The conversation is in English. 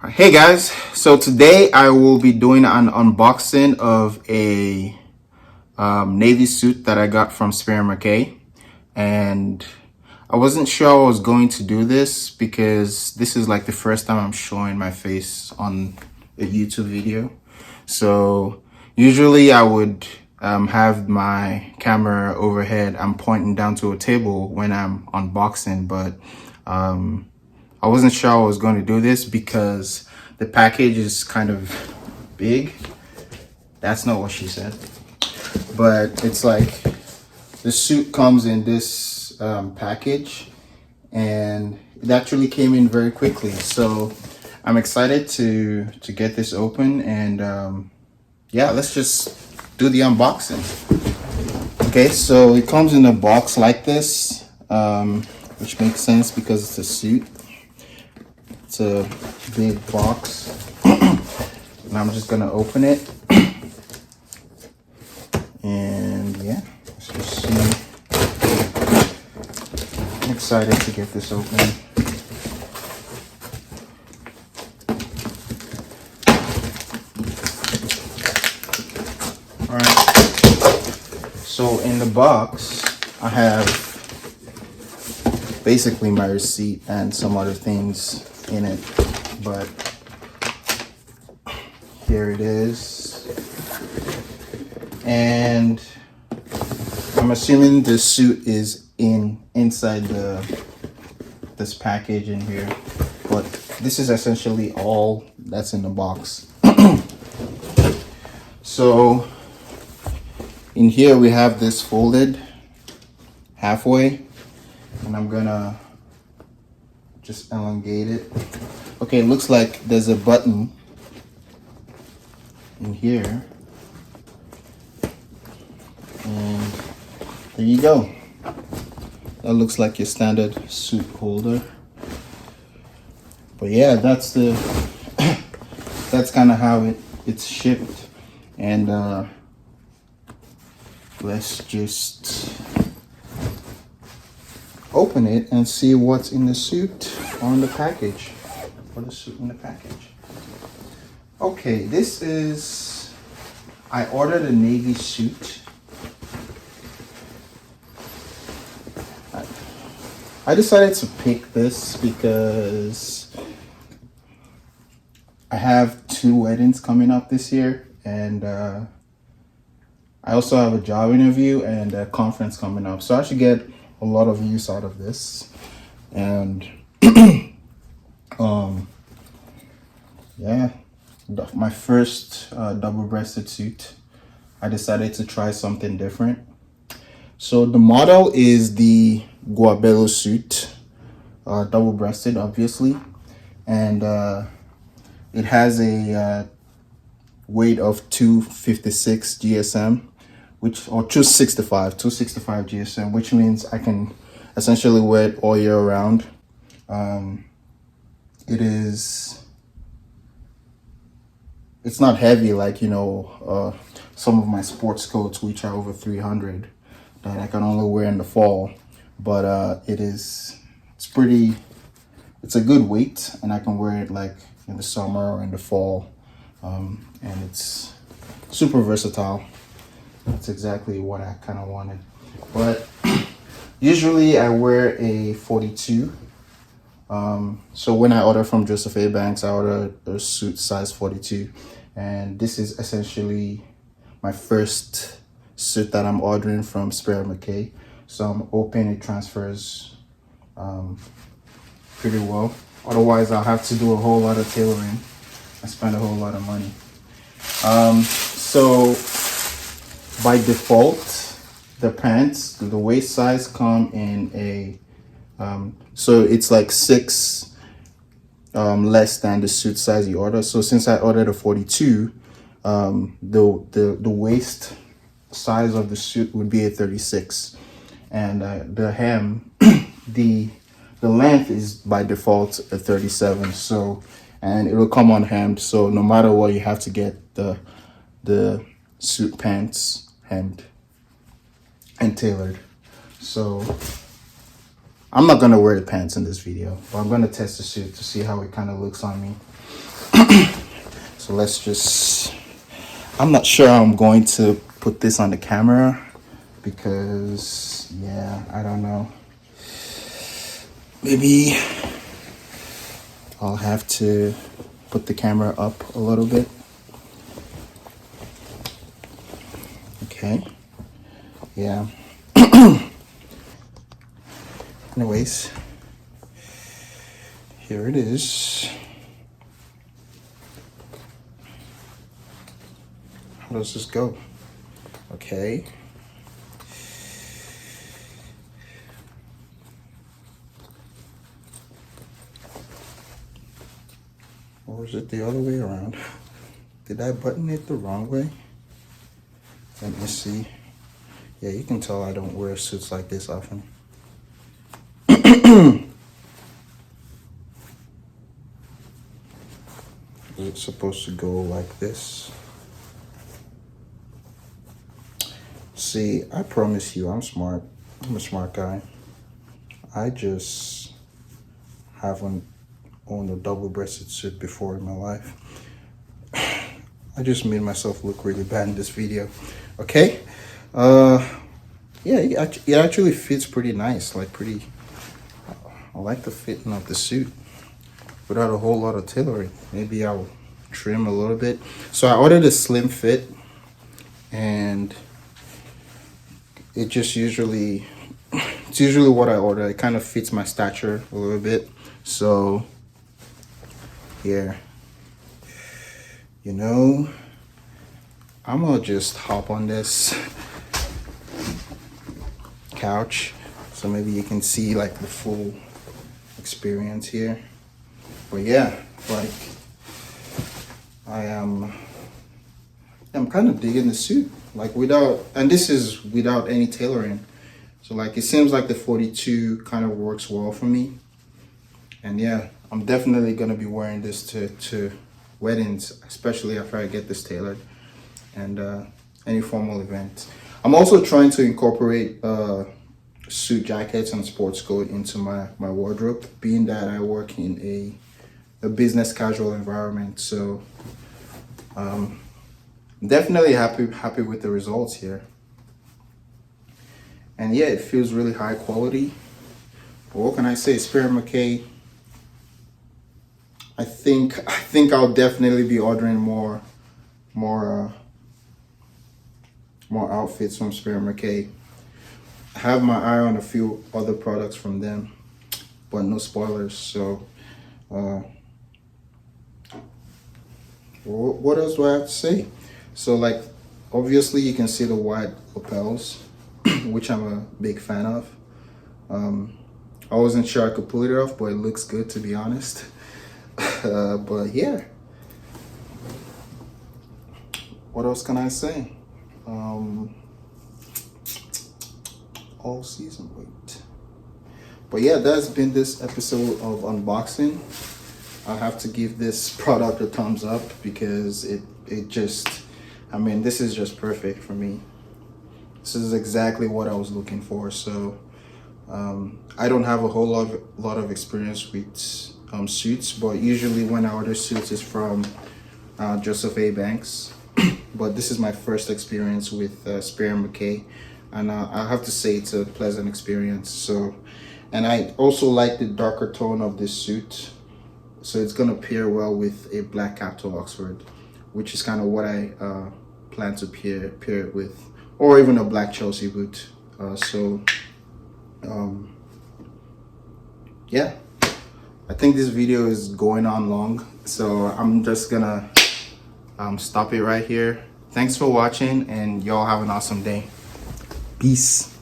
Hey guys, so today I will be doing an unboxing of a navy suit that I got from Spier Mckay, and I wasn't sure I was going to do this because this is like the first time I'm showing my face on a YouTube video. So usually I would have my camera overhead. I'm pointing down to a table when I'm unboxing, but I wasn't sure I was going to do this because the package is kind of big. That's not what she said. But it's like the suit comes in this package, and it actually came in very quickly. So I'm excited to get this open, and yeah, let's just do the unboxing. Okay, so it comes in a box like this, which makes sense because it's a suit. It's a big box, and I'm just gonna open it, and yeah, let's just see. I'm excited to get this open. All right, so in the box I have basically my receipt and some other things in it, but here it is, and I'm assuming the suit is inside this package in here, but this is essentially all that's in the box. So in here we have this folded halfway, and I'm gonna just elongate it. Okay, it looks like there's a button in here, and there you go. That looks like your standard suit holder. But yeah, that's the that's kind of how it's shipped. And let's just open it and see what's in the suit on the package, or the suit in the package. Okay, this is, I ordered a navy suit. I decided to pick this because I have 2 weddings coming up this year, and I also have a job interview and a conference coming up, so I should get a lot of use out of this. And yeah, my first double-breasted suit, I decided to try something different. So the model is the Guabello suit, double-breasted obviously, and it has a weight of 256 GSM, or 265 GSM, which means I can essentially wear it all year round. It's not heavy like, some of my sports coats, which are over 300, that I can only wear in the fall. But it's a good weight, and I can wear it like in the summer or in the fall. And it's super versatile. That's exactly what I kind of wanted. But usually I wear a 42. So when I order from Joseph A. Banks, I order a suit size 42. And this is essentially my first suit that I'm ordering from Spier Mckay. So I'm hoping it transfers pretty well. Otherwise, I'll have to do a whole lot of tailoring. I spend a whole lot of money. So by default, the pants, the waist size come in a, so it's like 6 less than the suit size you order. So since I ordered a 42, the waist size of the suit would be a 36, and the hem, the length is by default a 37. So, and it will come on hemmed. So no matter what, you have to get the suit pants hemmed and tailored. So I'm not gonna wear the pants in this video, but I'm gonna test the suit to see how it kind of looks on me. So let's just, I'm not sure I'm going to put this on the camera because, yeah, I don't know. Maybe I'll have to put the camera up a little bit. Okay. Yeah. Anyways, here it is. How does this go? Okay. Or is it the other way around? Did I button it the wrong way? Let me see. Yeah, you can tell I don't wear suits like this often. Is it supposed to go like this? See, I promise you, I'm smart. I'm a smart guy. I just haven't owned a double-breasted suit before in my life. I just made myself look really bad in this video. Okay. Yeah, it actually fits pretty nice. Like I like the fitting of the suit without a whole lot of tailoring. Maybe I'll trim a little bit. So I ordered a slim fit, and it's usually what I order. It kind of fits my stature a little bit. So yeah, you know, I'm gonna just hop on this couch so maybe you can see like the full experience here. But yeah, like I'm kind of digging the suit, like and this is without any tailoring. So like it seems like the 42 kind of works well for me. And yeah, I'm definitely gonna be wearing this to weddings, especially after I get this tailored, and any formal event. I'm also trying to incorporate suit jackets and sports coat into my wardrobe, being that I work in a business casual environment. So definitely happy with the results here. And yeah, it feels really high quality. But what can I say? Spier Mckay. I think I'll definitely be ordering more outfits from Spier Mckay. I have my eye on a few other products from them, but no spoilers. So what else do I have to say? So like, obviously you can see the wide lapels, which I'm a big fan of. I wasn't sure I could pull it off, but it looks good, to be honest. But yeah, what else can I say? All season weight. But yeah, that's been this episode of unboxing. I have to give this product a thumbs up because it just, I mean, this is just perfect for me. This is exactly what I was looking for. So I don't have a whole lot of experience with suits, but usually when I order suits is from Joseph A. Banks. But this is my first experience with Spier Mckay, and I have to say it's a pleasant experience. So, and I also like the darker tone of this suit, so it's gonna pair well with a black Capital Oxford, which is kind of what I plan to pair it with, or even a black Chelsea boot. Yeah, I think this video is going on long, so I'm just gonna stop it right here. Thanks for watching, and y'all have an awesome day. Peace.